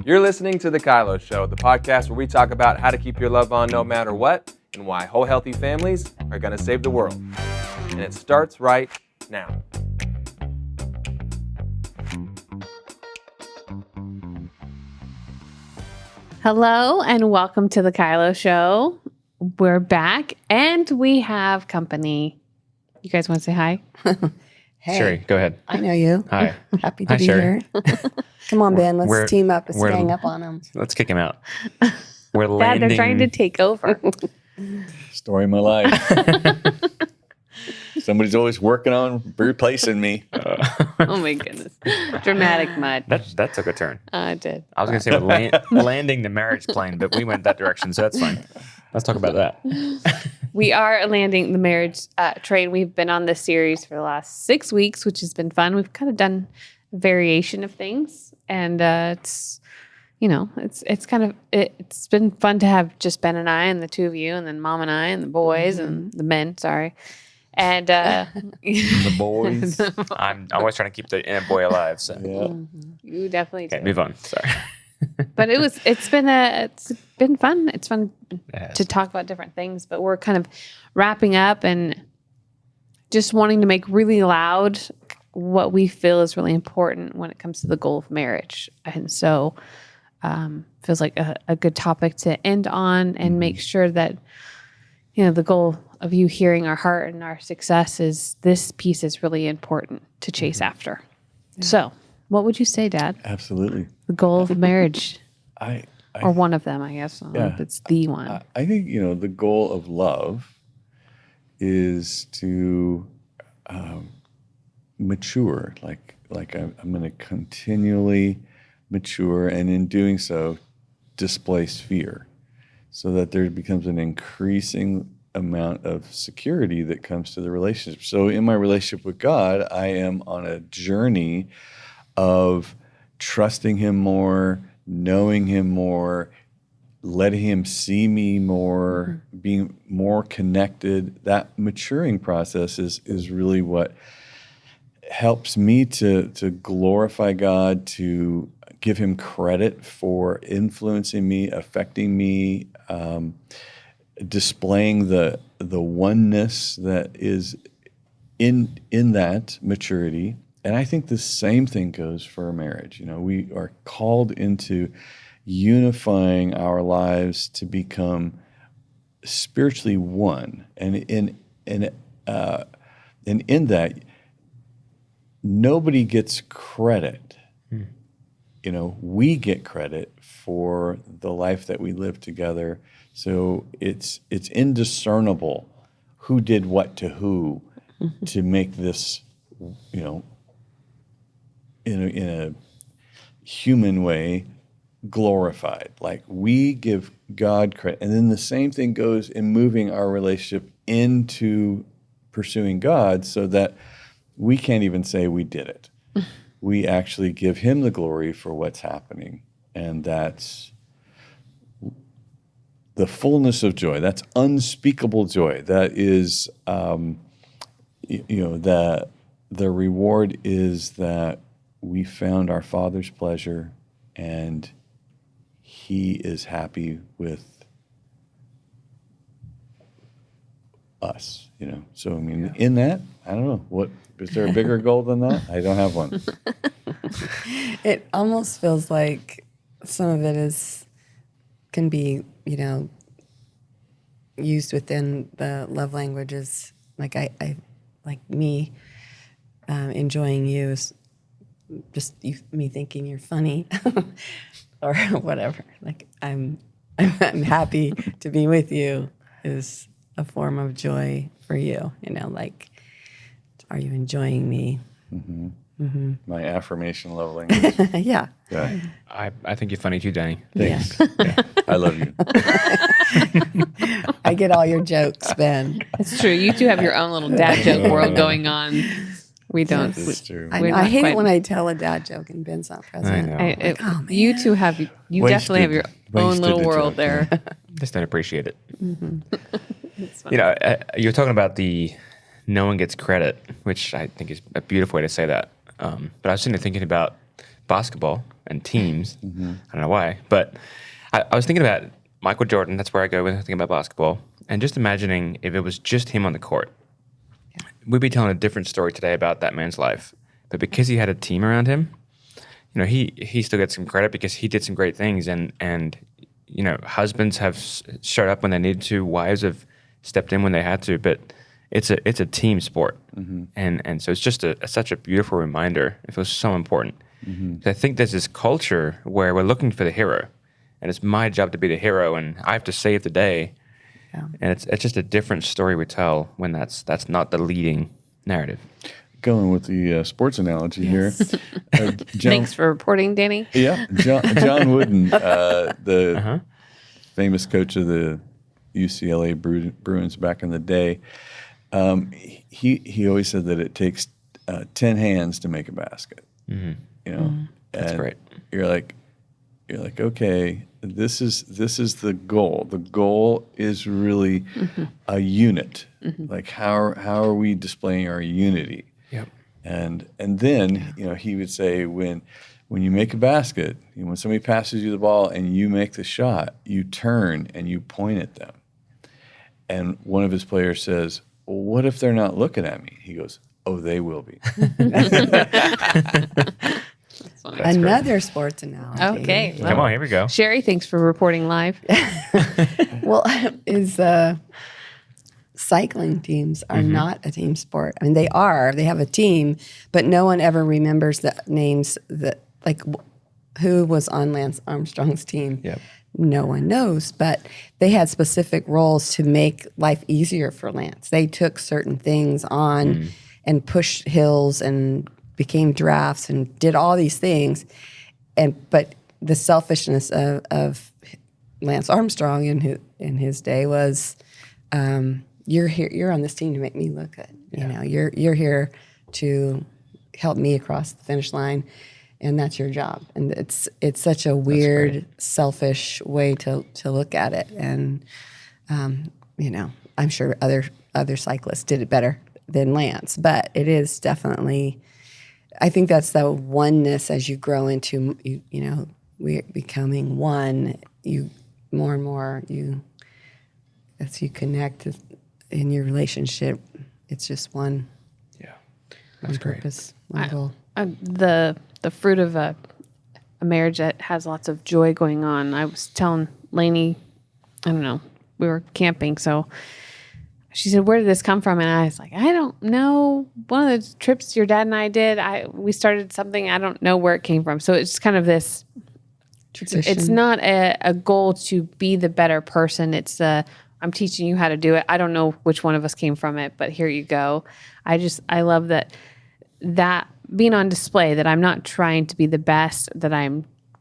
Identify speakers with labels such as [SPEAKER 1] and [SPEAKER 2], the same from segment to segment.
[SPEAKER 1] You're listening to The KYLO Show, the podcast where we talk about how to keep your love on no matter what and why whole healthy families are going to save the world. And it starts right now.
[SPEAKER 2] Hello and welcome to The KYLO Show. We're back and we have company. You guys want to say hi?
[SPEAKER 3] Hey,
[SPEAKER 4] Sheri, go ahead.
[SPEAKER 3] I know you.
[SPEAKER 4] Hi.
[SPEAKER 3] Happy to
[SPEAKER 4] Hi,
[SPEAKER 3] be
[SPEAKER 4] Sheri.
[SPEAKER 3] here. Come on, Ben. Let's team up and gang up on them.
[SPEAKER 4] Let's kick him out. We're
[SPEAKER 2] Dad,
[SPEAKER 4] landing.
[SPEAKER 2] they're trying to take over.
[SPEAKER 5] Story of my life. Somebody's always working on replacing me.
[SPEAKER 2] Oh my goodness. Dramatic mud.
[SPEAKER 4] That took a turn.
[SPEAKER 2] I did.
[SPEAKER 4] I was going to say we're landing the marriage plane, but we went that direction, so that's fine. Let's talk about that.
[SPEAKER 2] We are landing the marriage train. We've been on this series for the last 6 weeks, which has been fun. We've kind of done a variation of things, and it's been fun to have just Ben and I and the two of you, and then Mom and I and the boys and the men. Sorry, and
[SPEAKER 5] The boys.
[SPEAKER 4] I'm always trying to keep the inner boy alive. So
[SPEAKER 2] you definitely do.
[SPEAKER 4] okay, move on. Sorry.
[SPEAKER 2] But it's been fun. It's fun to talk about different things, but we're kind of wrapping up and just wanting to make really loud what we feel is really important when it comes to the goal of marriage. And so feels like a good topic to end on and make sure that, you know, the goal of you hearing our heart and our success is this piece is really important to chase after. Yeah. So what would you say, Dad?
[SPEAKER 5] Absolutely.
[SPEAKER 2] The goal of marriage,
[SPEAKER 5] I
[SPEAKER 2] or one of them, I guess. I don't know if it's the one.
[SPEAKER 5] I think, the goal of love is to mature. Like I'm going to continually mature, and in doing so, displace fear, so that there becomes an increasing amount of security that comes to the relationship. So in my relationship with God, I am on a journey of trusting Him more, knowing Him more, letting Him see me more, being more connected. That maturing process is really what helps me to glorify God, to give Him credit for influencing me, affecting me, displaying the oneness that is in that maturity. And I think the same thing goes for a marriage. We are called into unifying our lives to become spiritually one. And in that, nobody gets credit. We get credit for the life that we live together. So it's indiscernible who did what to who to make this, in a human way, glorified. Like, we give God credit. And then the same thing goes in moving our relationship into pursuing God, so that we can't even say we did it. We actually give Him the glory for what's happening. And that's the fullness of joy. That's unspeakable joy. That is, the reward is that we found our Father's pleasure, and He is happy with us, So, in that, I don't know, what is there a bigger goal than that? I don't have one.
[SPEAKER 3] It almost feels like some of it can be, used within the love languages. Like I like me enjoying you is just me thinking you're funny or whatever. Like I'm happy to be with you is a form of joy for you. Like, are you enjoying me?
[SPEAKER 5] Mm-hmm. Mm-hmm. My affirmation love language.
[SPEAKER 3] Yeah.
[SPEAKER 4] I think you're funny too, Danny.
[SPEAKER 5] Thanks. Yeah. I love you.
[SPEAKER 3] I get all your jokes, Ben.
[SPEAKER 2] It's true. You two have your own little dad joke world going on. We don't.
[SPEAKER 5] It's true.
[SPEAKER 3] I hate it when I tell a dad joke and Ben's not present.
[SPEAKER 4] I know.
[SPEAKER 3] Oh, man.
[SPEAKER 2] You two have. You definitely have your own little world there.
[SPEAKER 4] Just don't appreciate it.
[SPEAKER 2] Mm-hmm.
[SPEAKER 4] You're talking about the no one gets credit, which I think is a beautiful way to say that. But I was sitting there thinking about basketball and teams. I don't know why, but I was thinking about Michael Jordan. That's where I go when I think about basketball. And just imagining if it was just him on the court, we'd be telling a different story today about that man's life. But because he had a team around him, he still gets some credit because he did some great things. And husbands have showed up when they needed to. Wives have stepped in when they had to. But it's a team sport. And so it's just such a beautiful reminder. It feels so important. I think there's this culture where we're looking for the hero. And it's my job to be the hero. And I have to save the day. Yeah. And it's just a different story we tell when that's not the leading narrative.
[SPEAKER 5] Going with the sports analogy here.
[SPEAKER 2] Thanks for reporting, Danny.
[SPEAKER 5] Yeah, John Wooden, the famous coach of the UCLA Bruins back in the day, he always said that it takes 10 hands to make a basket.
[SPEAKER 4] That's great.
[SPEAKER 5] You're like, okay, this is the goal. The goal is really a unit. Like how are we displaying our unity?
[SPEAKER 4] Yep.
[SPEAKER 5] And then he would say when you make a basket, when somebody passes you the ball and you make the shot, you turn and you point at them. And one of his players says, well, what if they're not looking at me? He goes, oh, they will be.
[SPEAKER 3] Another sports analogy.
[SPEAKER 2] Okay.
[SPEAKER 4] Come on, here we go.
[SPEAKER 2] Sheri, thanks for reporting live.
[SPEAKER 3] Well, cycling teams are not a team sport. I mean, they are. They have a team, but no one ever remembers the names who was on Lance Armstrong's team.
[SPEAKER 4] Yep.
[SPEAKER 3] No one knows, but they had specific roles to make life easier for Lance. They took certain things on and pushed hills and became drafts and did all these things. But the selfishness of Lance Armstrong in his day was, you're here. You're on this team to make me look good.
[SPEAKER 4] Yeah.
[SPEAKER 3] You're here to help me across the finish line, and that's your job. And it's such a weird, selfish way to look at it. And I'm sure other cyclists did it better than Lance, but it is definitely. I think that's the oneness as you grow into we're becoming one. You more and more as you connect in your relationship, it's just one.
[SPEAKER 4] Yeah,
[SPEAKER 3] That's
[SPEAKER 4] great.
[SPEAKER 3] Purpose, one goal.
[SPEAKER 2] The fruit of a marriage that has lots of joy going on. I was telling Lainey, I don't know, we were camping, so she said, "Where did this come from?" And I was like, "I don't know. One of the trips your dad and I did, we started something. I don't know where it came from." So it's kind of this.
[SPEAKER 3] Tradition.
[SPEAKER 2] It's not a goal to be the better person. It's I'm teaching you how to do it. I don't know which one of us came from it, but here you go. I love that being on display, that I'm not trying to be the best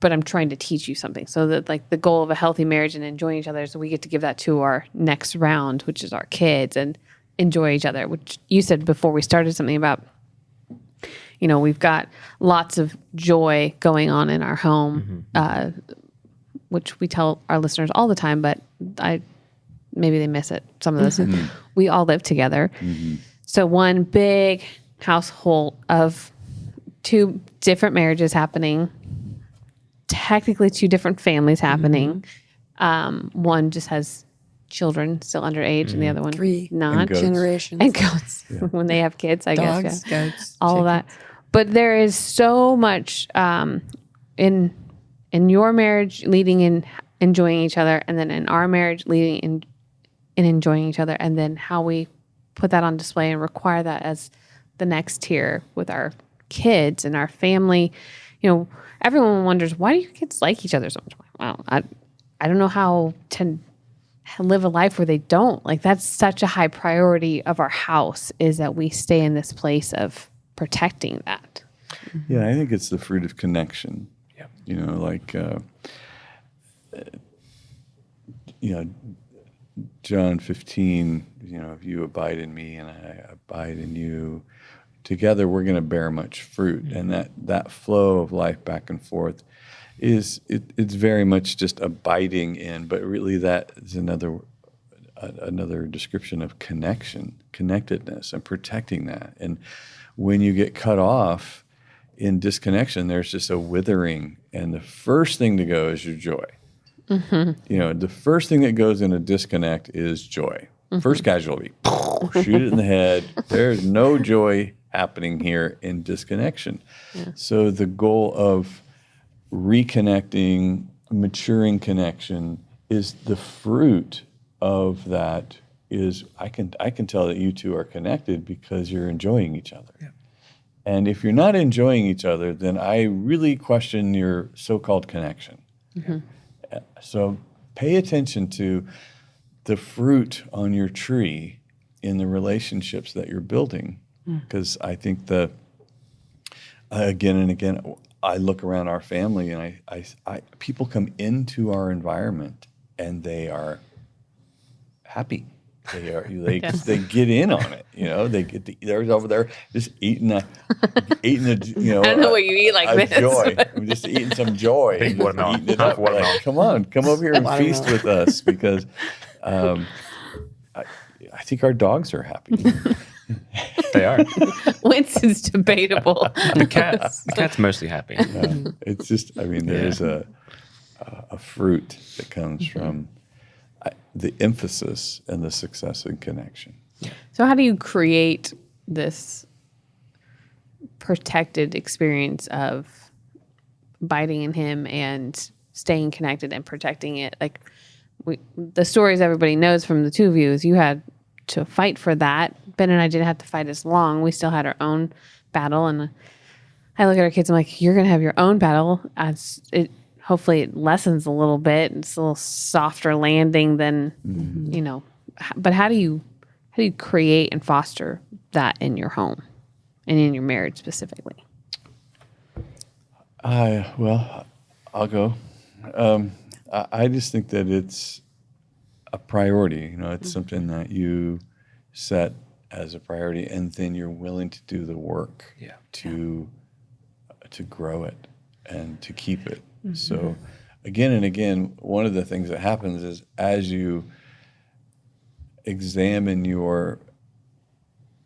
[SPEAKER 2] but I'm trying to teach you something. So that like the goal of a healthy marriage and enjoying each other, so we get to give that to our next round, which is our kids, and enjoy each other, which you said before we started something about, we've got lots of joy going on in our home, which we tell our listeners all the time, but maybe they miss it. Some of this, we all live together. So one big household of two different marriages happening, technically two different families happening. One just has children still underage, and the other one
[SPEAKER 3] Three
[SPEAKER 2] not.
[SPEAKER 3] generations.
[SPEAKER 2] And goats when they have kids, I
[SPEAKER 3] Dogs,
[SPEAKER 2] guess. Yeah.
[SPEAKER 3] goats,
[SPEAKER 2] all of that. But there is so much in your marriage leading in enjoying each other, and then in our marriage leading in enjoying each other, and then how we put that on display and require that as the next tier with our kids and our family. Everyone wonders, why do your kids like each other so much? Wow, I don't know how to live a life where they don't. Like, that's such a high priority of our house, is that we stay in this place of protecting that.
[SPEAKER 5] Yeah, I think it's the fruit of connection.
[SPEAKER 4] Yeah.
[SPEAKER 5] John 15, if you abide in me and I abide in you, together we're going to bear much fruit. And that flow of life back and forth it's very much just abiding in, but really that is another description of connection, connectedness, and protecting that. And when you get cut off, in disconnection, there's just a withering. And the first thing to go is your joy. The first thing that goes in a disconnect is joy. First casualty, shoot it in the head. There's no joy happening here in disconnection. So the goal of reconnecting, maturing connection is the fruit of that is I can tell that you two are connected because you're enjoying each other. Yeah. And if you're not enjoying each other, then I really question your so-called connection. So pay attention to the fruit on your tree in the relationships that you're building. Because I think again and again, I look around our family and I people come into our environment and they are happy. They get in on it. They're over there just eating a
[SPEAKER 2] I don't know what you eat like this.
[SPEAKER 5] Joy. I'm just eating some joy.
[SPEAKER 4] Big watermelon.
[SPEAKER 5] Eating it up. Like, come over here and feast with us because I think our dogs are happy.
[SPEAKER 4] They are.
[SPEAKER 2] Winston's debatable.
[SPEAKER 4] The cat's mostly happy.
[SPEAKER 5] It's just, there's a fruit that comes from the emphasis and the success and connection.
[SPEAKER 2] So how do you create this protected experience of abiding in him and staying connected and protecting it? Like the stories everybody knows from the two of you is you had to fight for that. Ben and I didn't have to fight as long. We still had our own battle. And I look at our kids, I'm like, you're going to have your own battle. Hopefully it lessens a little bit. It's a little softer landing than, but how do you create and foster that in your home and in your marriage specifically?
[SPEAKER 5] Well, I'll go. I just think that it's a priority. It's something that you set as a priority, and then you're willing to do the work to grow it and to keep it. So again and again, one of the things that happens is as you examine your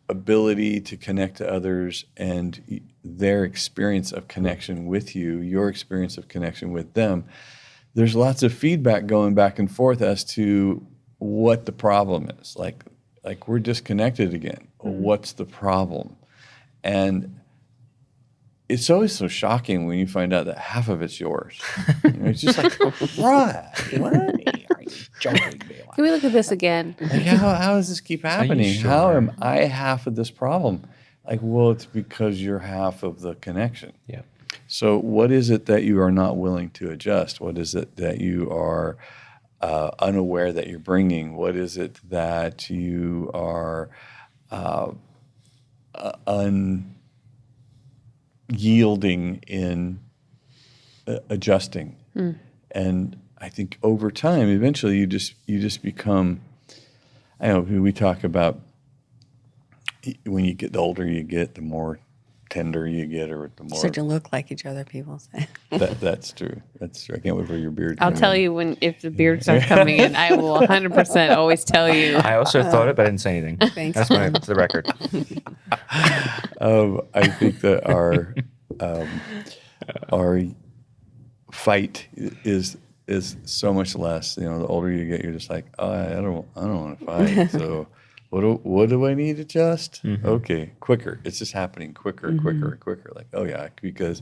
[SPEAKER 5] ability to connect to others and their experience of connection with you, your experience of connection with them, there's lots of feedback going back and forth as to what the problem is. Like we're disconnected again. What's the problem? And it's always so shocking when you find out that half of it's yours. It's just like, what? Are you joking me?
[SPEAKER 2] Can we look at this again?
[SPEAKER 5] Like, how does this keep happening?
[SPEAKER 4] Sure?
[SPEAKER 5] How am I half of this problem? Like, well, it's because you're half of the connection.
[SPEAKER 4] Yeah.
[SPEAKER 5] So what is it that you are not willing to adjust? What is it that you are unaware that you're bringing? What is it that you are unyielding in adjusting? And I think over time, eventually, you just become. I know we talk about when you get the older you get, the more tender you get, or the more
[SPEAKER 3] Start to look like each other, people say.
[SPEAKER 5] That's true. That's true. I can't wait for your beard.
[SPEAKER 2] I'll tell you if the beard starts coming in. I will 100% always tell you.
[SPEAKER 4] I also thought it, but I didn't say anything.
[SPEAKER 3] Thanks.
[SPEAKER 4] That's my to the record.
[SPEAKER 5] I think that our fight is so much less. The older you get, you're just like, oh, I don't want to fight. So what do I need to adjust? Okay, quicker. It's just happening quicker. Like, oh yeah, because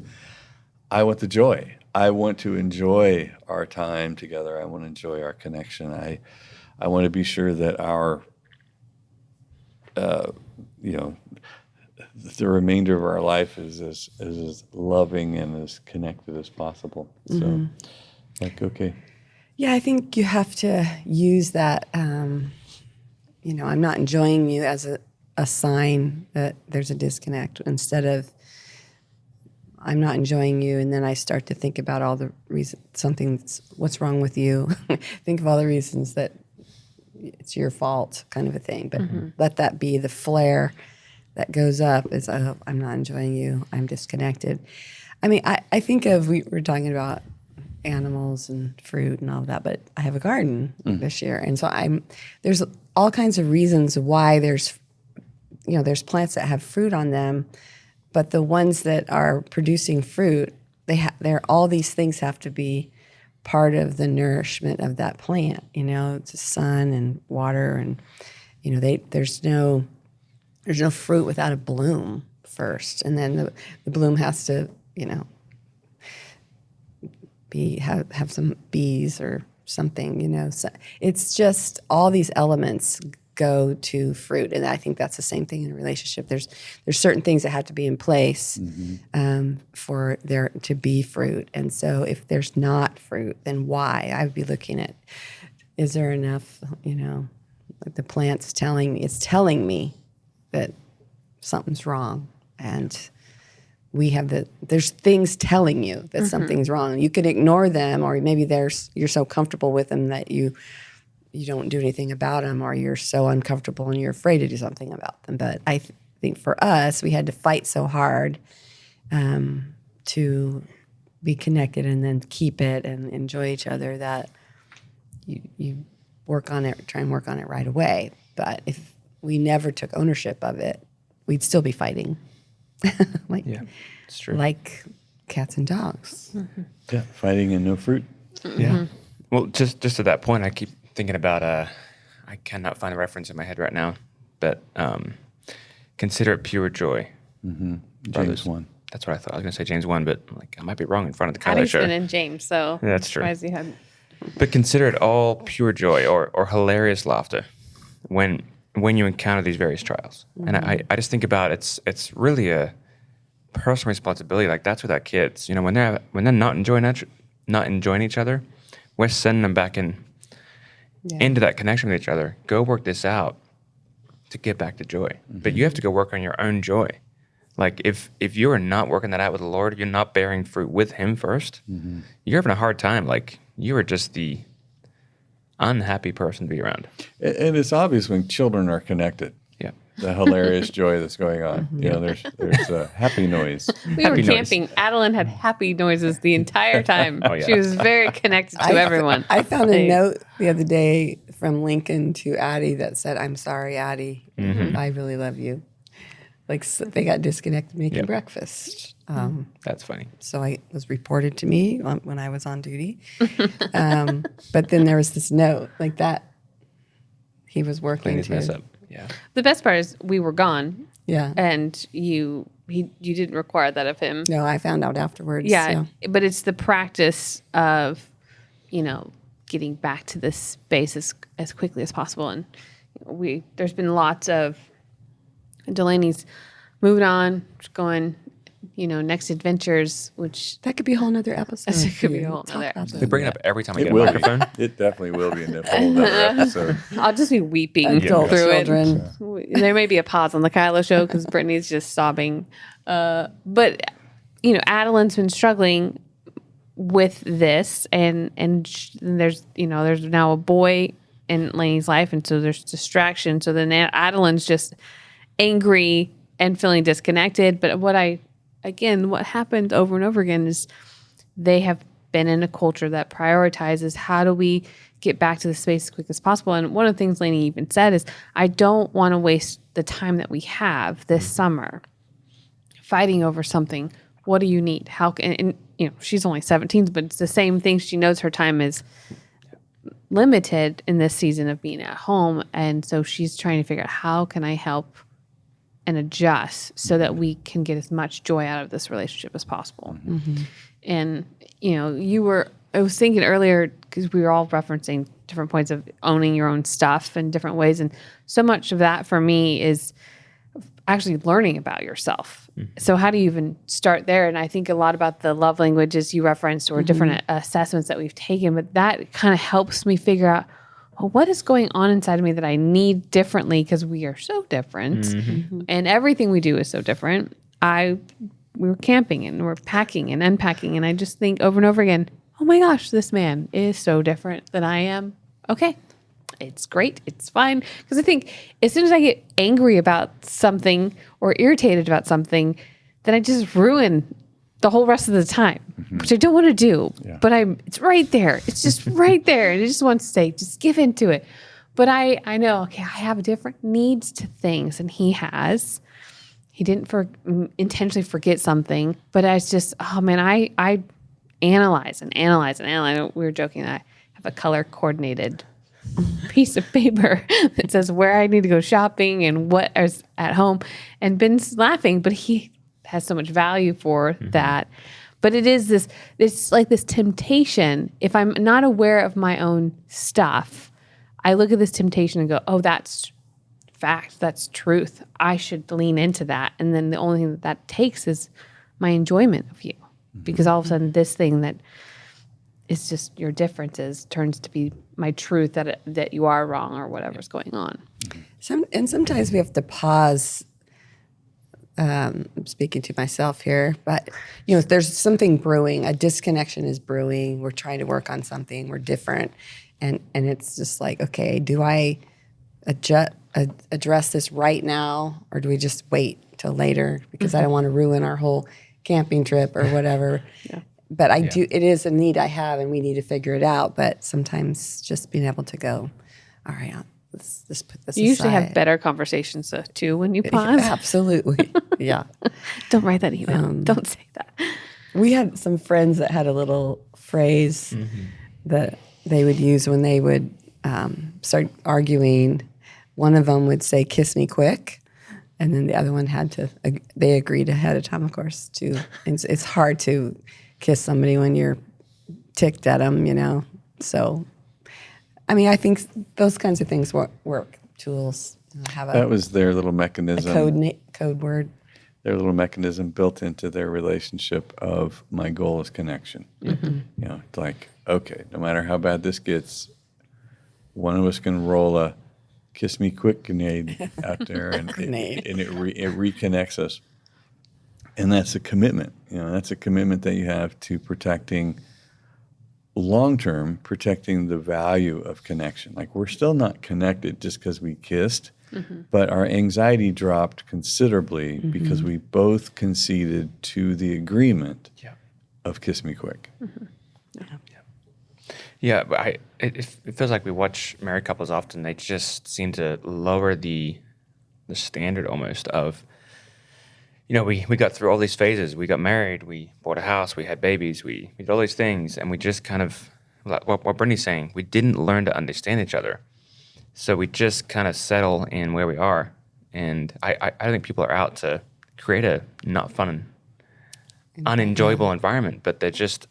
[SPEAKER 5] I want the joy. I want to enjoy our time together. I want to enjoy our connection. I want to be sure that our the remainder of our life is as loving and as connected as possible. So, okay.
[SPEAKER 3] Yeah, I think you have to use that. I'm not enjoying you as a sign that there's a disconnect, instead of I'm not enjoying you, and then I start to think about all the reasons, what's wrong with you. Think of all the reasons that it's your fault, kind of a thing. But let that be the flare that goes up is, oh, I'm not enjoying you, I'm disconnected. I think of, we were talking about animals and fruit and all of that, but I have a garden this year, and so there's all kinds of reasons why there's plants that have fruit on them, but the ones that are producing fruit, they're all these things have to be part of the nourishment of that plant. It's the sun and water, and there's no fruit without a bloom first, and then the bloom has to have some bees or something. So it's just all these elements go to fruit, and I think that's the same thing in a relationship. There's certain things that have to be in place for there to be fruit, and so if there's not fruit, then why? I would be looking at, is there enough? Like the plant's telling me that something's wrong, and there's things telling you that something's wrong. You can ignore them, or maybe you're so comfortable with them that you don't do anything about them, or you're so uncomfortable and you're afraid to do something about them. But I think for us, we had to fight so hard to be connected and then keep it and enjoy each other that you work on it, try and work on it right away. But if we never took ownership of it, we'd still be fighting.
[SPEAKER 4] It's true.
[SPEAKER 3] Like cats and dogs.
[SPEAKER 5] Yeah, fighting and no fruit.
[SPEAKER 4] Yeah. Well, just to that point, I keep thinking about, I cannot find a reference in my head right now, but consider it pure joy.
[SPEAKER 5] James 1.
[SPEAKER 4] That's what I thought. I was going to say James 1, but I might be wrong in front of the KYLO
[SPEAKER 2] Addie's
[SPEAKER 4] Show.
[SPEAKER 2] been in James, so
[SPEAKER 4] Yeah, that's true.
[SPEAKER 2] surprised you hadn't.
[SPEAKER 4] But consider it all pure joy or hilarious laughter when you encounter these various trials. And I just think about it's really a personal responsibility. Like that's with our kids. When they're not enjoying each other, we're sending them back into that connection with each other. Go work this out to get back to joy. But you have to go work on your own joy. Like if you are not working that out with the Lord, you're not bearing fruit with Him first, you're having a hard time. Like you are just the unhappy person to be around.
[SPEAKER 5] And it's obvious when children are connected.
[SPEAKER 4] Yeah.
[SPEAKER 5] The hilarious joy that's going on. There's a happy noise.
[SPEAKER 2] We
[SPEAKER 4] Happy
[SPEAKER 2] were
[SPEAKER 4] noise.
[SPEAKER 2] camping. Adeline had happy noises the entire time.
[SPEAKER 4] Oh, yeah.
[SPEAKER 2] She was very connected to everyone.
[SPEAKER 3] I found a note the other day from Lincoln to Addie that said, "I'm sorry, Addie. I really love you." Like they got disconnected making breakfast.
[SPEAKER 4] That's funny.
[SPEAKER 3] So it was reported to me when I was on duty. But then there was this note like that. He was working
[SPEAKER 4] Clean his mess
[SPEAKER 3] to.
[SPEAKER 4] up. Yeah.
[SPEAKER 2] The best part is we were gone,
[SPEAKER 3] Yeah.
[SPEAKER 2] and you didn't require that of him.
[SPEAKER 3] No, I found out afterwards.
[SPEAKER 2] Yeah,
[SPEAKER 3] so.
[SPEAKER 2] but it's the practice of, getting back to this space as quickly as possible. And there's been lots of Delaney's moved on, going, next adventures, which
[SPEAKER 3] That could be a whole nother episode.
[SPEAKER 2] It could be a
[SPEAKER 3] here.
[SPEAKER 2] whole
[SPEAKER 3] Talk
[SPEAKER 2] nother
[SPEAKER 3] about
[SPEAKER 2] episode.
[SPEAKER 4] We bring it up every time I
[SPEAKER 5] It
[SPEAKER 4] get a
[SPEAKER 5] will
[SPEAKER 4] microphone.
[SPEAKER 5] be. It definitely will be in a whole other episode.
[SPEAKER 2] I'll just be weeping
[SPEAKER 3] Adult
[SPEAKER 2] through
[SPEAKER 3] children.
[SPEAKER 2] it. There may be a pause on the KYLO Show because Brittney's just sobbing. But Adeline's been struggling with this, and there's now a boy in Lainey's life, and so there's distraction. So then Adeline's just angry and feeling disconnected. But what happened over and over again is they have been in a culture that prioritizes how do we get back to the space as quick as possible. And one of the things Lainey even said is, I don't want to waste the time that we have this summer fighting over something. What do you need? How can, and she's only 17, but it's the same thing. She knows her time is limited in this season of being at home. And so she's trying to figure out, how can I help and adjust so that we can get as much joy out of this relationship as possible. And, I was thinking earlier, because we were all referencing different points of owning your own stuff in different ways. And so much of that for me is actually learning about yourself. So how do you even start there? And I think a lot about the love languages you referenced or different assessments that we've taken, but that kind of helps me figure out, what is going on inside of me that I need differently, because we are so different and everything we do is so different. We were camping and we're packing and unpacking, and I just think over and over again, oh my gosh, this man is so different than I am. Okay, it's great. It's fine. Because I think as soon as I get angry about something or irritated about something, then I just ruin the whole rest of the time, which I don't want to do.
[SPEAKER 5] Yeah.
[SPEAKER 2] But it's right there. It's just right there. And I just want to say, just give into it. But I know, okay, I have different needs to things than he has. he didn't intentionally forget something, but I just, oh man, I analyze and analyze and analyze. We were joking that I have a color coordinated piece of paper that says where I need to go shopping and what is at home. And Ben's laughing, but he has so much value for that. But it's like this temptation. If I'm not aware of my own stuff, I look at this temptation and go, oh, that's fact. That's truth. I should lean into that. And then the only thing that takes is my enjoyment of you. Because all of a sudden this thing that is just your differences turns to be my truth that you are wrong or whatever's going on.
[SPEAKER 3] Sometimes we have to pause. I'm speaking to myself here, but if there's something brewing, a disconnection is brewing. We're trying to work on something. We're different, and it's just like, okay, do I address this right now, or do we just wait till later because I don't want to ruin our whole camping trip or whatever? Yeah. But it is a need I have, and we need to figure it out. But sometimes just being able to go, all right, let's put this aside.
[SPEAKER 2] You usually have better conversations too when you pause.
[SPEAKER 3] Absolutely. Yeah.
[SPEAKER 2] Don't write that email. Don't say that.
[SPEAKER 3] We had some friends that had a little phrase that they would use when they would start arguing. One of them would say, "Kiss me quick." And then the other one they agreed ahead of time, of course, it's hard to kiss somebody when you're ticked at them, So, I mean, I think those kinds of things work. Tools
[SPEAKER 5] that was their little mechanism.
[SPEAKER 3] A code word.
[SPEAKER 5] Their little mechanism built into their relationship of my goal is connection. It's like, okay, no matter how bad this gets, one of us can roll a kiss me quick grenade out there, and it reconnects us. And that's a commitment. That's a commitment that you have to protecting long-term, protecting the value of connection. Like, we're still not connected just because we kissed, but our anxiety dropped considerably because we both conceded to the agreement of kiss me quick.
[SPEAKER 4] Yeah, but it feels like we watch married couples often. They just seem to lower the standard almost of, we got through all these phases. We got married, we bought a house, we had babies, we did all these things, and we just kind of, like what Brittney's saying, we didn't learn to understand each other. So we just kind of settle in where we are. And I think people are out to create a not fun, unenjoyable environment, but they're just,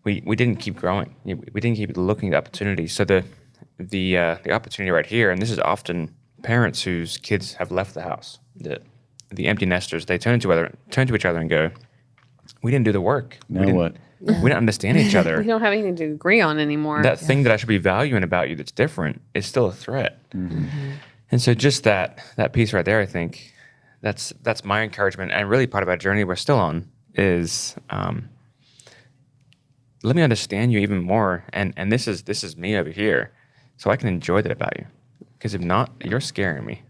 [SPEAKER 4] we didn't keep growing. We didn't keep looking at opportunities. So the opportunity right here, and this is often parents whose kids have left the house, the empty nesters, they turn to each other and go, we didn't do the work.
[SPEAKER 5] Now what?
[SPEAKER 4] We didn't understand each other.
[SPEAKER 2] We don't have anything to agree on anymore.
[SPEAKER 4] That thing that I should be valuing about you that's different is still a threat. And so just that piece right there, I think that's my encouragement, and really part of our journey we're still on is let me understand you even more, and this is me over here, so I can enjoy that about you. Because if not, you're scaring me.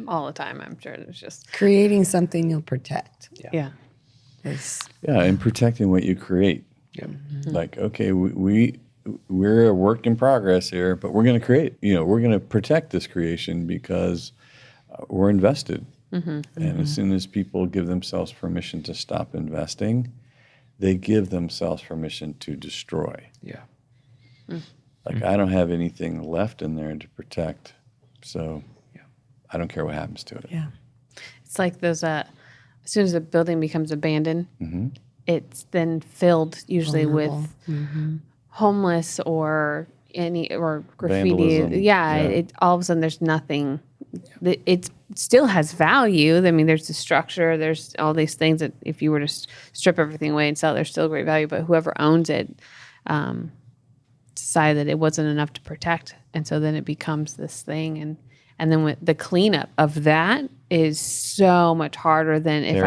[SPEAKER 2] All the time, I'm sure. It's just
[SPEAKER 3] creating something you'll protect.
[SPEAKER 2] Yeah.
[SPEAKER 5] And protecting what you create.
[SPEAKER 4] Yeah.
[SPEAKER 5] Like, okay, we're a work in progress here, but we're going to create. We're going to protect this creation because we're invested. And as soon as people give themselves permission to stop investing, they give themselves permission to destroy.
[SPEAKER 4] Yeah.
[SPEAKER 5] Like, I don't have anything left in there to protect, so I don't care what happens to it.
[SPEAKER 3] Yeah.
[SPEAKER 2] It's like those, as soon as a building becomes abandoned, it's then filled usually with homeless or graffiti.
[SPEAKER 5] Vandalism.
[SPEAKER 2] All of a sudden there's nothing. It still has value. I mean, there's the structure. There's all these things that if you were to strip everything away and sell, there's still great value. But whoever owns it decided that it wasn't enough to protect, and so then it becomes this thing. And then the cleanup of that is so much harder than if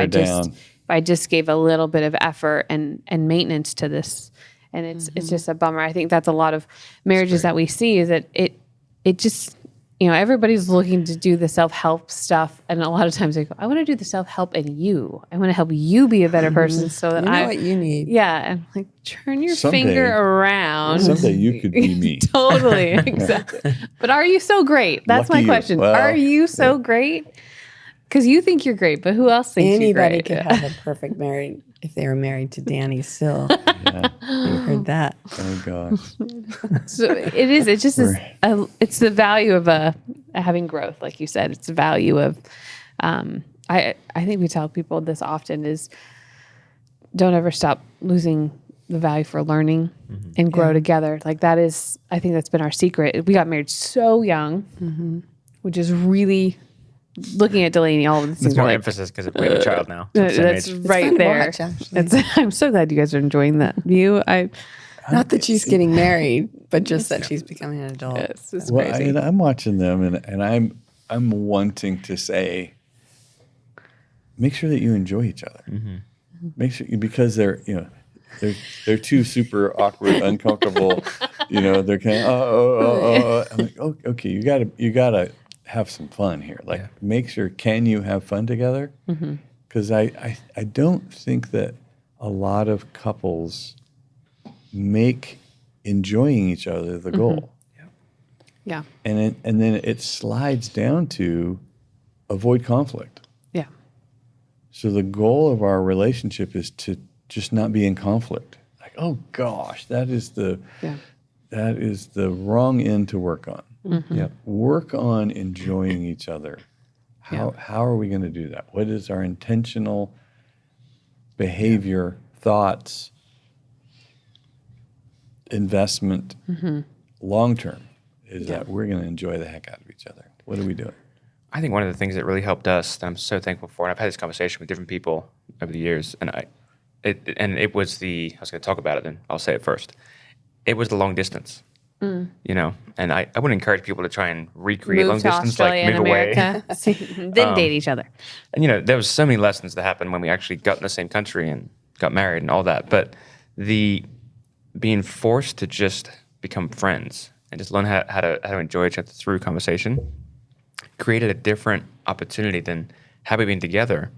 [SPEAKER 2] I just gave a little bit of effort and maintenance to this. And it's just a bummer. I think that's a lot of marriages that we see is that it just, everybody's looking to do the self-help stuff. And a lot of times they go, I want to do the self-help in you. I want to help you be a better person so that
[SPEAKER 3] what you need.
[SPEAKER 2] Yeah. And like, turn your finger around.
[SPEAKER 5] Someday you could be me.
[SPEAKER 2] Totally. Exactly. But are you so great? That's
[SPEAKER 5] Lucky
[SPEAKER 2] my question.
[SPEAKER 5] you. Well,
[SPEAKER 2] are you so great? Because you think you're great, but who else thinks
[SPEAKER 3] Anybody
[SPEAKER 2] you're
[SPEAKER 3] could
[SPEAKER 2] great?
[SPEAKER 3] have a perfect married if they were married to Danny Sill.
[SPEAKER 5] Yeah.
[SPEAKER 3] You heard that.
[SPEAKER 5] Oh gosh.
[SPEAKER 2] So it is. It just is. It's the value of having growth, like you said. It's the value of. I think we tell people this often is, don't ever stop losing the value for learning and grow together. Like that is. I think that's been our secret. We got married so young, which is really. Looking at Delaney, all of this
[SPEAKER 4] There's more emphasis because we have a child now. So it's the same
[SPEAKER 2] that's
[SPEAKER 4] age.
[SPEAKER 2] right
[SPEAKER 3] fun to
[SPEAKER 2] there.
[SPEAKER 3] watch, actually.
[SPEAKER 2] I'm so glad you guys are enjoying that view.
[SPEAKER 3] Not that she's getting married, but just that she's becoming an adult.
[SPEAKER 2] It's
[SPEAKER 5] Well,
[SPEAKER 2] crazy.
[SPEAKER 5] I'm watching them, and I'm wanting to say, make sure that you enjoy each other. Make sure because they're they're two super awkward, uncomfortable. They're kind of I'm like, oh, okay, you gotta have some fun here. Like, make sure, can you have fun together? Because I don't think that a lot of couples make enjoying each other the goal.
[SPEAKER 2] Yeah.
[SPEAKER 5] And then it slides down to avoid conflict.
[SPEAKER 2] Yeah.
[SPEAKER 5] So the goal of our relationship is to just not be in conflict. Like, oh gosh, that is the wrong end to work on. Work on enjoying each other. How are we going to do that? What is our intentional behavior, thoughts, investment, long term? Is that we're going to enjoy the heck out of each other? What are we doing?
[SPEAKER 4] I think one of the things that really helped us that I'm so thankful for, and I've had this conversation with different people over the years, and it was I was going to talk about it, then I'll say it first. It was the long distance. And I would encourage people to try and recreate long
[SPEAKER 2] Move to
[SPEAKER 4] distance,
[SPEAKER 2] Australia
[SPEAKER 4] like move
[SPEAKER 2] and
[SPEAKER 4] away.
[SPEAKER 2] America, then date each other.
[SPEAKER 4] And there was so many lessons that happened when we actually got in the same country and got married and all that. But the being forced to just become friends and just learn how to enjoy each other through conversation created a different opportunity than having been together.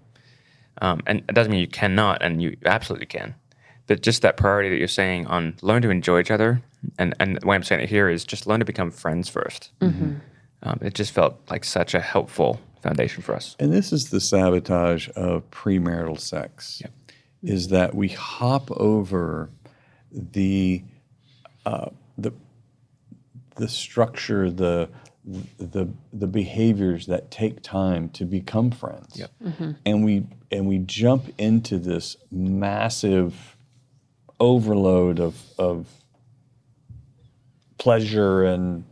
[SPEAKER 4] And it doesn't mean you cannot, and you absolutely can. But just that priority that you're saying on learn to enjoy each other, and the way I'm saying it here is just learn to become friends first. It just felt like such a helpful foundation for us.
[SPEAKER 5] And this is the sabotage of premarital sex, is that we hop over the structure, the behaviors that take time to become friends, and we jump into this massive overload of pleasure and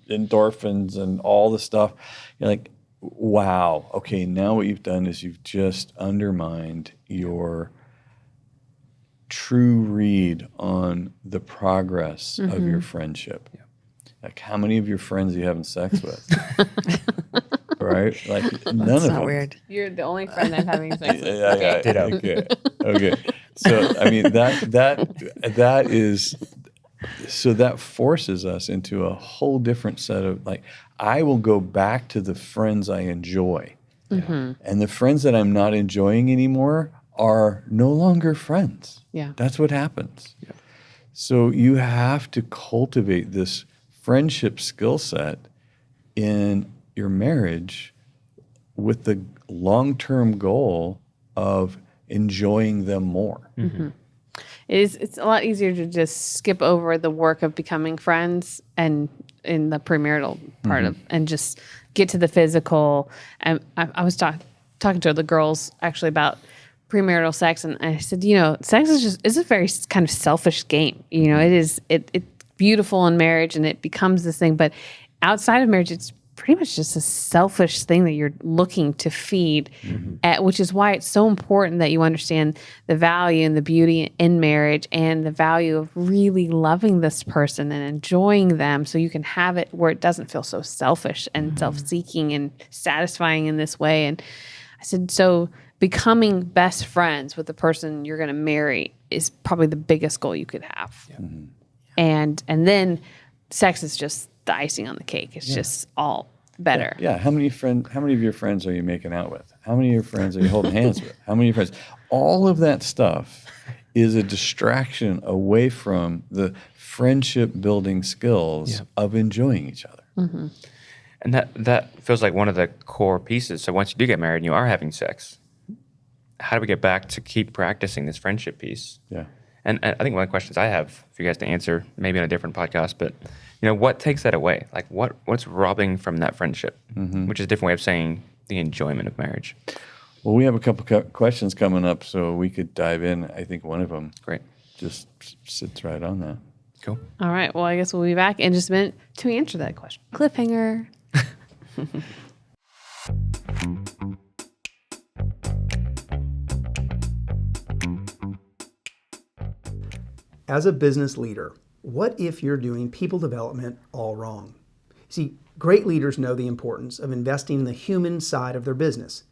[SPEAKER 5] endorphins and all the stuff. You're like, wow, okay, now what you've done is you've just undermined your true read on the progress of your friendship. Like, how many of your friends are you having sex with? Right? Like, none
[SPEAKER 3] That's
[SPEAKER 5] of
[SPEAKER 3] not
[SPEAKER 5] them.
[SPEAKER 3] weird.
[SPEAKER 2] You're the only friend I'm having sex with.
[SPEAKER 5] Yeah. Okay. So I mean that is, so that forces us into a whole different set of, like, I will go back to the friends I enjoy, and the friends that I'm not enjoying anymore are no longer friends.
[SPEAKER 2] Yeah.
[SPEAKER 5] That's what happens. So you have to cultivate this friendship skill set in your marriage with the long-term goal of enjoying them more.
[SPEAKER 2] It's a lot easier to just skip over the work of becoming friends and in the premarital part of, and just get to the physical. And I was talking to the girls actually about premarital sex, and I said, sex is a very kind of selfish game. It's beautiful in marriage and it becomes this thing, but outside of marriage, it's pretty much just a selfish thing that you're looking to feed, which is why it's so important that you understand the value and the beauty in marriage and the value of really loving this person and enjoying them so you can have it where it doesn't feel so selfish and self-seeking and satisfying in this way. And I said, so becoming best friends with the person you're going to marry is probably the biggest goal you could have. And then sex is just the icing on the cake. It's just all better.
[SPEAKER 5] Yeah. How many of your friends are you making out with? How many of your friends are you holding hands with? How many of your friends? All of that stuff is a distraction away from the friendship building skills of enjoying each other.
[SPEAKER 4] And that feels like one of the core pieces. So once you do get married and you are having sex, how do we get back to keep practicing this friendship piece?
[SPEAKER 5] Yeah.
[SPEAKER 4] And I think one of the questions I have for you guys to answer, maybe on a different podcast, but what takes that away? Like what's robbing from that friendship, which is a different way of saying the enjoyment of marriage.
[SPEAKER 5] Well, we have a couple questions coming up, so we could dive in. I think one of them
[SPEAKER 4] Great.
[SPEAKER 5] just sits right on that.
[SPEAKER 4] Cool.
[SPEAKER 2] All right. Well, I guess we'll be back in just a minute to answer that question. Cliffhanger.
[SPEAKER 6] As a business leader, what if you're doing people development all wrong? See, great leaders know the importance of investing in the human side of their business,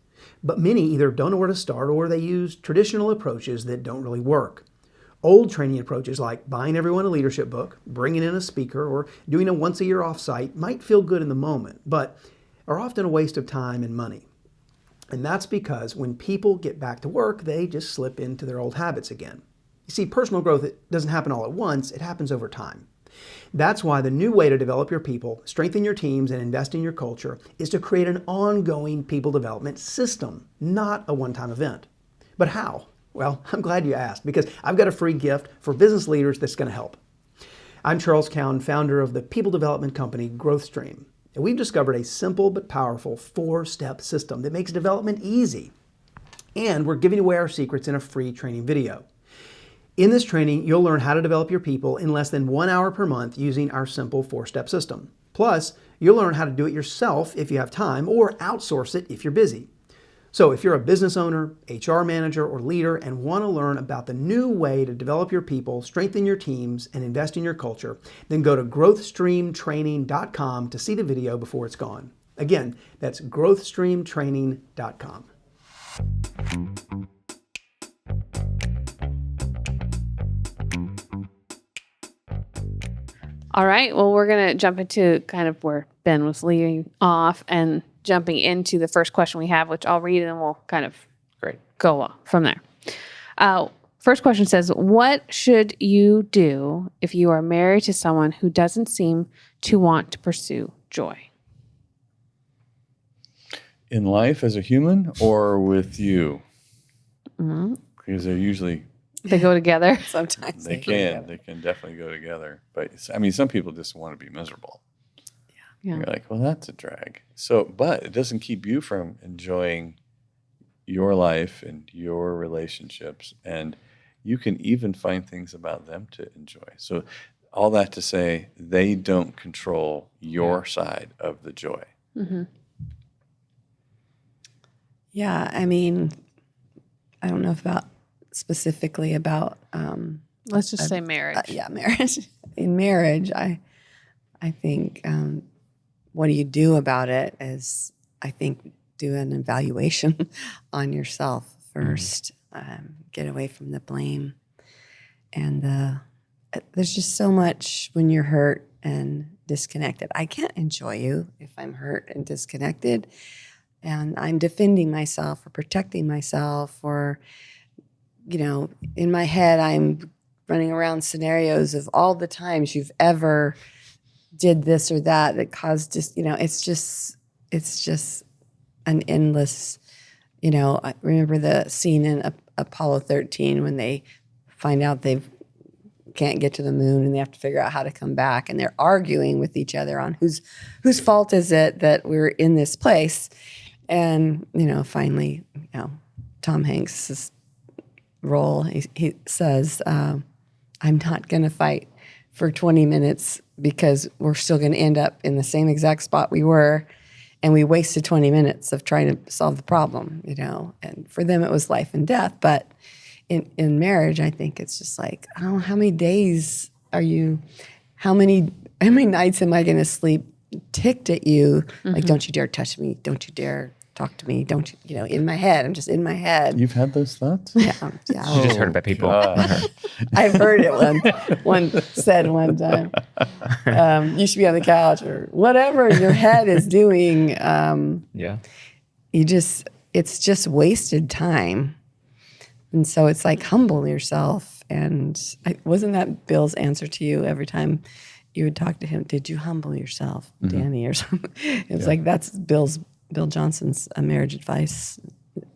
[SPEAKER 6] but many either don't know where to start or they use traditional approaches that don't really work. Old training approaches like buying everyone a leadership book, bringing in a speaker, or doing a once-a-year offsite might feel good in the moment, but are often a waste of time and money. And that's because when people get back to work, they just slip into their old habits again. You see, personal growth, it doesn't happen all at once, it happens over time. That's why the new way to develop your people, strengthen your teams, and invest in your culture is to create an ongoing people development system, not a one-time event. But how? Well, I'm glad you asked, because I've got a free gift for business leaders that's going to help. I'm Charles Cowan, founder of the people development company GrowthStream, and we've discovered a simple but powerful 4-step system that makes development easy. And we're giving away our secrets in a free training video. In this training, you'll learn how to develop your people in less than 1 hour per month using our simple 4-step system. Plus, you'll learn how to do it yourself if you have time, or outsource it if you're busy. So if you're a business owner, HR manager, or leader and want to learn about the new way to develop your people, strengthen your teams, and invest in your culture, then go to growthstreamtraining.com to see the video before it's gone. Again, that's growthstreamtraining.com.
[SPEAKER 2] All right. Well, we're going to jump into kind of where Ben was leading off and jumping into the first question we have, which I'll read and then we'll kind of go from there. First question says, what should you do if you are married to someone who doesn't seem to want to pursue joy?
[SPEAKER 5] In life as a human or with you?
[SPEAKER 2] Mm-hmm.
[SPEAKER 5] Because they're usually...
[SPEAKER 2] They go together.
[SPEAKER 3] Sometimes
[SPEAKER 5] They can definitely go together. But I mean, some people just want to be miserable.
[SPEAKER 2] Yeah.
[SPEAKER 5] You're like, well, that's a drag. So, but it doesn't keep you from enjoying your life and your relationships. And you can even find things about them to enjoy. So all that to say, they don't control your side of the joy.
[SPEAKER 2] Mm-hmm.
[SPEAKER 3] Yeah, I mean, I don't know specifically about
[SPEAKER 2] Let's just say marriage.
[SPEAKER 3] marriage. In marriage, I think what do you do about it is, I think, do an evaluation on yourself first. Get away from the blame. And there's just so much when you're hurt and disconnected. I can't enjoy you if I'm hurt and disconnected. And I'm defending myself or protecting myself, or, in my head, I'm running around scenarios of all the times you've ever did this or that caused it's just an endless, I remember the scene in Apollo 13 when they find out they can't get to the moon and they have to figure out how to come back, and they're arguing with each other on whose fault is it that we're in this place. And, finally, Tom Hanks' role, he says, I'm not going to fight for 20 minutes because we're still going to end up in the same exact spot we were. And we wasted 20 minutes of trying to solve the problem, And for them, it was life and death. But in marriage, I think it's just like, I don't know, how many days how many nights am I going to sleep ticked at you? Mm-hmm. Like, don't you dare touch me. Don't you dare talk to me. Don't you, in my head. I'm just in my head.
[SPEAKER 5] You've had those thoughts?
[SPEAKER 3] Yeah.
[SPEAKER 4] You just heard about people.
[SPEAKER 3] I've heard it one said one time. You should be on the couch or whatever your head is doing. It's just wasted time. And so it's like, humble yourself And wasn't that Bill's answer to you every time you would talk to him? Did you humble yourself, Danny, or something? It's like that's Bill Johnson's marriage advice,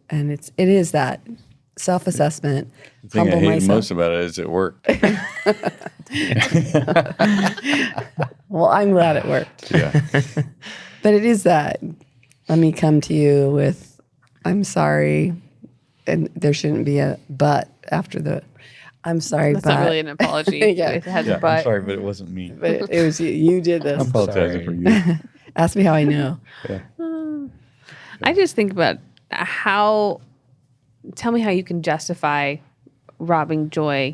[SPEAKER 3] and it is that self-assessment.
[SPEAKER 5] The thing I hate most about it is it worked.
[SPEAKER 3] Well, I'm glad it worked.
[SPEAKER 5] Yeah.
[SPEAKER 3] But it is that. Let me come to you with, I'm sorry, and there shouldn't be a but after the, I'm sorry,
[SPEAKER 2] That's
[SPEAKER 3] but.
[SPEAKER 2] not really an apology.
[SPEAKER 3] Yeah.
[SPEAKER 2] It has
[SPEAKER 5] Yeah,
[SPEAKER 2] a but.
[SPEAKER 5] I'm sorry, but it wasn't me.
[SPEAKER 3] But it was you. You did this.
[SPEAKER 5] I'm apologizing for you.
[SPEAKER 3] Ask me how I know.
[SPEAKER 5] Yeah.
[SPEAKER 2] I just think about tell me how you can justify robbing joy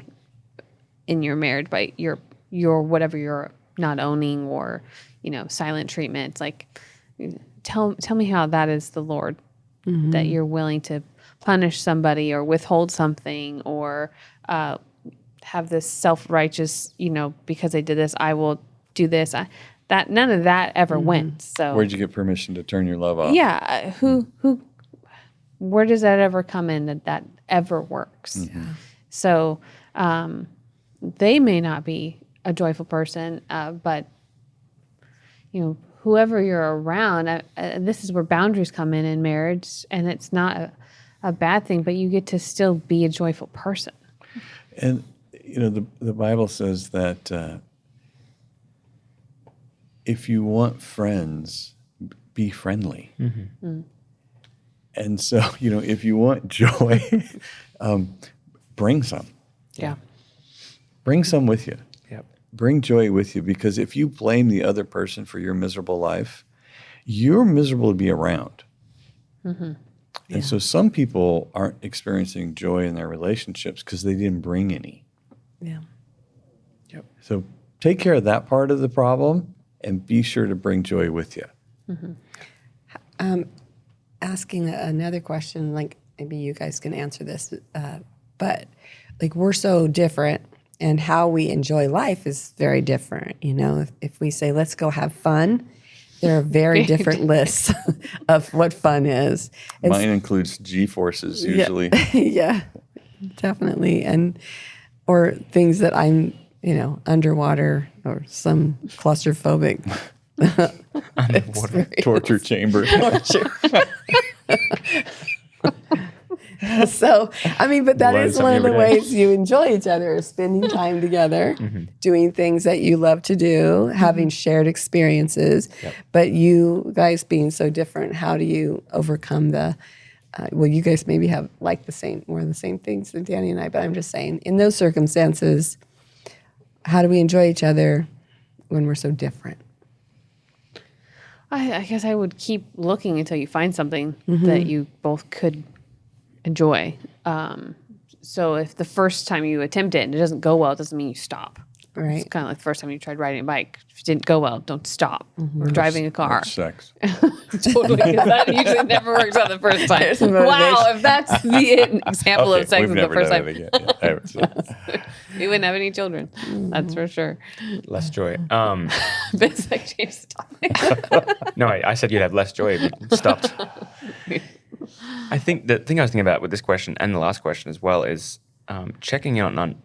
[SPEAKER 2] in your marriage by your whatever you're not owning or, silent treatment. It's like, tell me how that is the Lord, that you're willing to punish somebody or withhold something or have this self-righteous, because they did this, I will do this. That none of that ever went. So
[SPEAKER 5] Where'd you get permission to turn your love off?
[SPEAKER 2] yeah, where does that ever come in that ever works? So they may not be a joyful person, but whoever you're around, this is where boundaries come in marriage, and it's not a bad thing, but you get to still be a joyful person.
[SPEAKER 5] And the Bible says that if you want friends, be friendly. And so, if you want joy, bring some.
[SPEAKER 2] Yeah.
[SPEAKER 5] Bring some with you.
[SPEAKER 4] Yep.
[SPEAKER 5] Bring joy with you, because if you blame the other person for your miserable life, you're miserable to be around. And so some people aren't experiencing joy in their relationships because they didn't bring any.
[SPEAKER 3] Yeah.
[SPEAKER 5] Yep. So take care of that part of the problem and be sure to bring joy with you.
[SPEAKER 3] Asking another question, like maybe you guys can answer this, but like we're so different and how we enjoy life is very different. If we say, let's go have fun, there are very different lists of what fun is.
[SPEAKER 5] Mine includes G-forces usually.
[SPEAKER 3] Yeah, definitely. Or things that I'm, underwater or some claustrophobic.
[SPEAKER 5] Torture chamber.
[SPEAKER 3] So, but that
[SPEAKER 4] Learn
[SPEAKER 3] is one of
[SPEAKER 4] something
[SPEAKER 3] the
[SPEAKER 4] every day.
[SPEAKER 3] ways you enjoy each other, is spending time together, doing things that you love to do, having shared experiences. But you guys being so different, how do you overcome you guys maybe have more of the same things than Danny and I, but I'm just saying, in those circumstances, how do we enjoy each other when we're so different?
[SPEAKER 2] I guess I would keep looking until you find something that you both could enjoy. So if the first time you attempt it and it doesn't go well, it doesn't mean you stop.
[SPEAKER 3] Right.
[SPEAKER 2] It's kind of like the first time you tried riding a bike. If it didn't go well, don't stop. Or driving a car.
[SPEAKER 5] Sex.
[SPEAKER 2] Totally, 'cause that usually never works out the first time.
[SPEAKER 3] There's a motivation.
[SPEAKER 2] Wow, if that's the example of sex
[SPEAKER 5] we've
[SPEAKER 2] in the
[SPEAKER 5] never
[SPEAKER 2] first
[SPEAKER 5] done
[SPEAKER 2] time,
[SPEAKER 5] it again. Yeah, I haven't seen it.
[SPEAKER 2] we wouldn't have any children. That's for sure.
[SPEAKER 4] Less joy.
[SPEAKER 2] But it's like, James, stop.
[SPEAKER 4] No, I said you'd have less joy if you stopped. I think the thing I was thinking about with this question and the last question as well is checking in on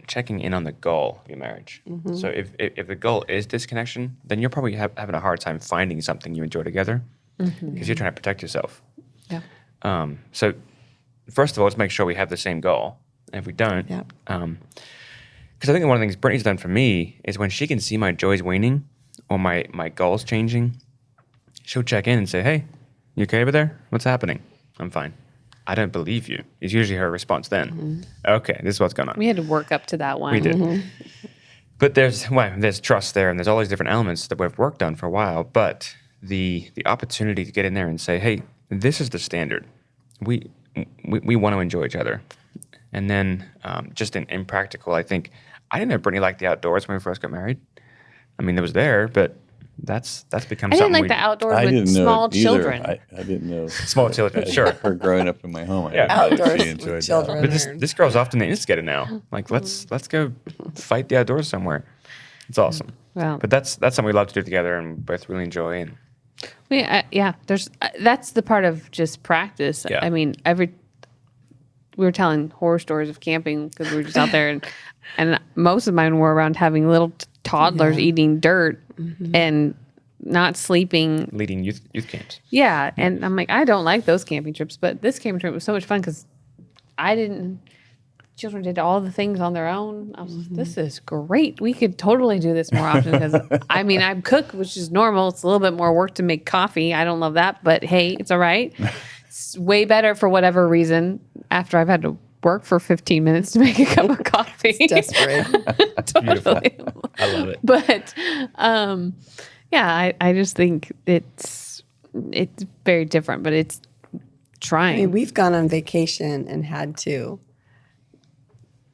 [SPEAKER 4] the goal of your marriage. So if the goal is disconnection, then you're probably having a hard time finding something you enjoy together because you're trying to protect yourself.
[SPEAKER 2] Yeah.
[SPEAKER 4] So first of all, let's make sure we have the same goal. And if we don't,
[SPEAKER 3] Yeah.
[SPEAKER 4] because I think one of the things Brittney's done for me is when she can see my joys waning or my goals changing, she'll check in and say, "Hey, you okay over there? What's happening?" "I'm fine." "I don't believe you," is usually her response then. Okay, this is what's going on.
[SPEAKER 2] We had to work up to that one.
[SPEAKER 4] We did. But there's trust there, and there's all these different elements that we've worked on for a while. But the opportunity to get in there and say, "Hey, this is the standard. We want to enjoy each other." And then just in practical, I think I didn't know Brittney liked the outdoors when we first got married. I mean, it was there, but that's become
[SPEAKER 2] I
[SPEAKER 4] something
[SPEAKER 2] didn't like the outdoors with small children.
[SPEAKER 5] I didn't know.
[SPEAKER 4] Small children, sure.
[SPEAKER 5] Her growing up in my home, I
[SPEAKER 4] Yeah.
[SPEAKER 5] didn't know
[SPEAKER 3] Outdoors
[SPEAKER 5] she enjoyed
[SPEAKER 3] with children.
[SPEAKER 4] But this girl's off to the instigator now. Like, let's go fight the outdoors somewhere. It's awesome.
[SPEAKER 2] Wow.
[SPEAKER 4] But that's something we love to do together and both really enjoy. And
[SPEAKER 2] Yeah, there's that's the part of just practice.
[SPEAKER 4] Yeah.
[SPEAKER 2] I mean, we were telling horror stories of camping because we were just out there, and most of mine were around having little toddlers eating dirt and not sleeping.
[SPEAKER 4] Leading youth camps.
[SPEAKER 2] Yeah, and I'm like, I don't like those camping trips, but this camping trip was so much fun because children did all the things on their own. I was like, this is great. We could totally do this more often because, I mean, I cook, which is normal. It's a little bit more work to make coffee. I don't love that, but hey, it's all right. It's way better for whatever reason after I've had to work for 15 minutes to make a cup of coffee.
[SPEAKER 3] It's desperate.
[SPEAKER 2] Totally.
[SPEAKER 4] I love it.
[SPEAKER 2] But yeah, I just think it's very different, but it's trying.
[SPEAKER 3] I mean, we've gone on vacation and had to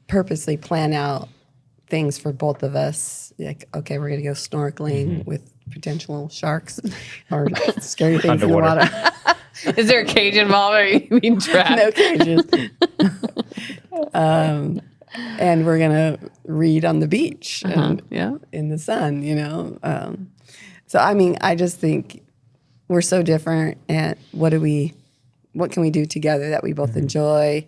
[SPEAKER 3] purposely plan out things for both of us. Like, okay, we're going to go snorkeling with potential sharks or scary things in the water.
[SPEAKER 2] Is there a cage involved or are you being trapped?
[SPEAKER 3] No cages. And we're going to read on the beach in the sun, you know. So, I mean, I just think we're so different. And what can we do together that we both enjoy?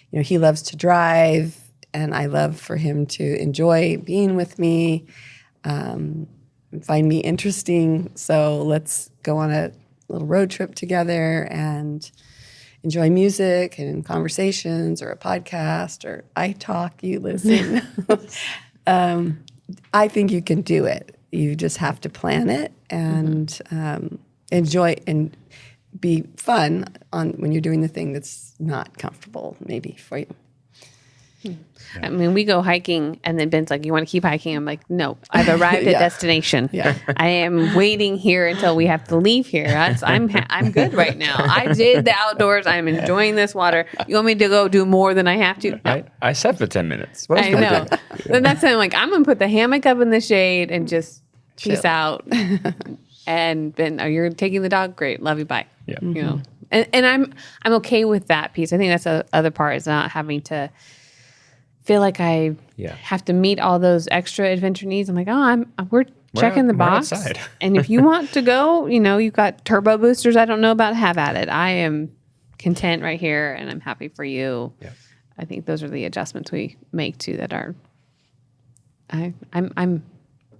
[SPEAKER 3] You know, he loves to drive, and I love for him to enjoy being with me, and find me interesting. So let's go on a little road trip together and enjoy music and conversations or a podcast, or I talk, you listen. I think you can do it. You just have to plan it and enjoy and be fun when you're doing the thing that's not comfortable maybe for you.
[SPEAKER 2] I mean, we go hiking, and then Ben's like, "You want to keep hiking?" I'm like, "No, I've arrived at destination. I am waiting here until we have to leave here. I'm good right now. I did the outdoors. I'm enjoying this water. You want me to go do more than I have to?" No.
[SPEAKER 4] I sat for 10 minutes.
[SPEAKER 2] I know. But that's I'm like, I'm gonna put the hammock up in the shade and just peace out. And Ben, you're taking the dog? Great, love you, bye.
[SPEAKER 4] Yeah.
[SPEAKER 2] You know, and I'm okay with that piece. I think that's the other part, is not having to feel like I have to meet all those extra adventure needs. I'm like, we're checking the box.
[SPEAKER 4] Outside.
[SPEAKER 2] And if you want to go, you know, you've got turbo boosters I don't know about, have at it. I am content right here, and I'm happy for you.
[SPEAKER 4] Yeah.
[SPEAKER 2] I think those are the adjustments we make too that are I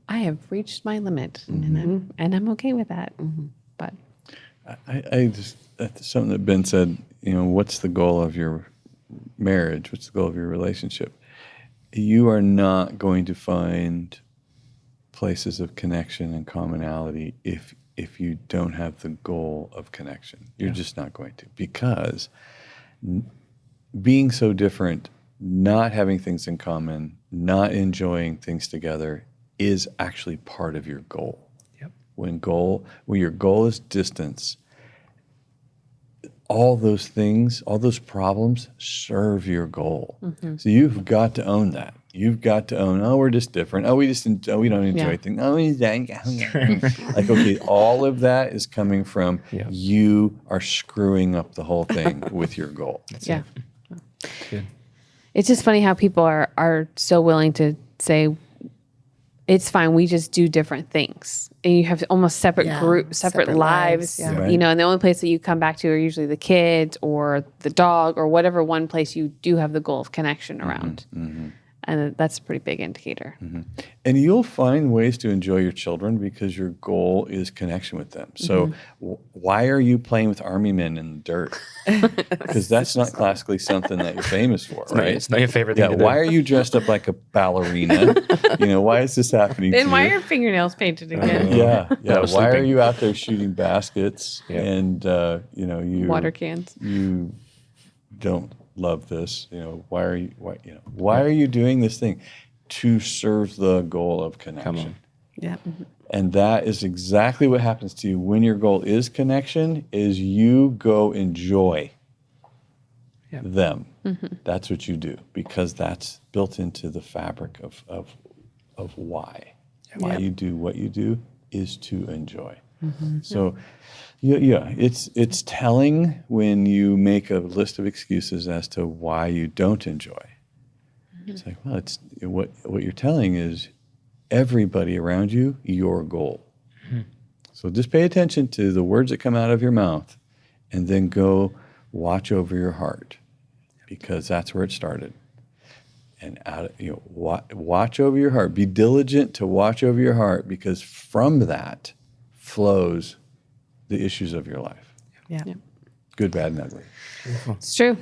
[SPEAKER 2] have reached my limit, and I'm okay with that. But
[SPEAKER 5] I just, that's something that Ben said, you know, what's the goal of your marriage? What's the goal of your relationship? You are not going to find places of connection and commonality if you don't have the goal of connection. You're just not going to, because being so different, not having things in common, not enjoying things together is actually part of your goal.
[SPEAKER 4] Yep.
[SPEAKER 5] When your goal is distance, all those things, all those problems serve your goal. So you've got to own that. You've got to own, we're just different. We don't enjoy things. Like, okay, all of that is coming from you are screwing up the whole thing with your goal.
[SPEAKER 2] yeah.
[SPEAKER 4] Good.
[SPEAKER 2] It's just funny how people are so willing to say, it's fine, we just do different things. And you have almost separate groups, separate lives.
[SPEAKER 3] Yeah.
[SPEAKER 5] Right.
[SPEAKER 2] You know, and the only place that you come back to are usually the kids or the dog or whatever one place you do have the goal of connection around. And that's a pretty big indicator.
[SPEAKER 5] And you'll find ways to enjoy your children because your goal is connection with them. So why are you playing with army men in the dirt? Because that's not classically something that you're famous for, right?
[SPEAKER 4] It's not your favorite thing to do.
[SPEAKER 5] Why are you dressed up like a ballerina? You know, why is this happening
[SPEAKER 2] Then
[SPEAKER 5] to
[SPEAKER 2] why
[SPEAKER 5] you?
[SPEAKER 2] are your fingernails painted again?
[SPEAKER 5] Yeah.
[SPEAKER 4] was
[SPEAKER 5] Why are
[SPEAKER 4] sleeping.
[SPEAKER 5] you out there shooting baskets and, you know,
[SPEAKER 2] Water cans.
[SPEAKER 5] you don't love this? You know, why are you doing this thing? To serve the goal of connection.
[SPEAKER 3] Yeah.
[SPEAKER 5] And that is exactly what happens to you when your goal is connection, is you go enjoy them. That's what you do, because that's built into the fabric of why. Why you do what you do is to enjoy. So it's telling when you make a list of excuses as to why you don't enjoy. It's like, well, it's what you're telling is everybody around you, your goal. So just pay attention to the words that come out of your mouth, and then go watch over your heart. because that's where it started. And watch over your heart. Be diligent to watch over your heart, because from that flows the issues of your life.
[SPEAKER 3] Yeah.
[SPEAKER 5] Good, bad, and ugly.
[SPEAKER 2] It's true.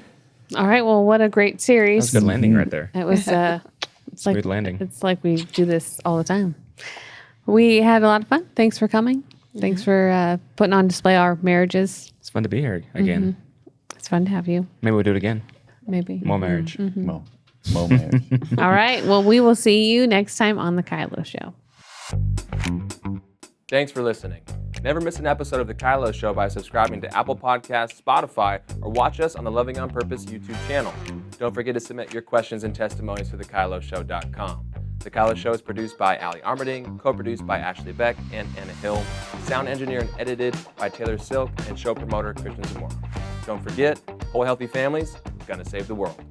[SPEAKER 2] All right. Well, what a great series.
[SPEAKER 4] That's a good landing right there.
[SPEAKER 2] It was it's
[SPEAKER 4] Smooth landing.
[SPEAKER 2] It's like we do this all the time. We had a lot of fun. Thanks for coming. Thanks for putting on display our marriages.
[SPEAKER 4] It's fun to be here again.
[SPEAKER 2] It's fun to have you.
[SPEAKER 4] Maybe we'll do it again.
[SPEAKER 2] Maybe.
[SPEAKER 4] More marriage.
[SPEAKER 5] Mo marriage.
[SPEAKER 2] All right. Well, we will see you next time on the KYLO Show.
[SPEAKER 1] Thanks for listening. Never miss an episode of The KYLO Show by subscribing to Apple Podcasts, Spotify, or watch us on the Loving on Purpose YouTube channel. Don't forget to submit your questions and testimonies to thekyloshow.com. The KYLO Show is produced by Ali Armerding, co-produced by Ashley Beck and Anna Hill, sound engineered and edited by Taylor Silk, and show promoter Christian Zamora. Don't forget, whole healthy families, gonna save the world.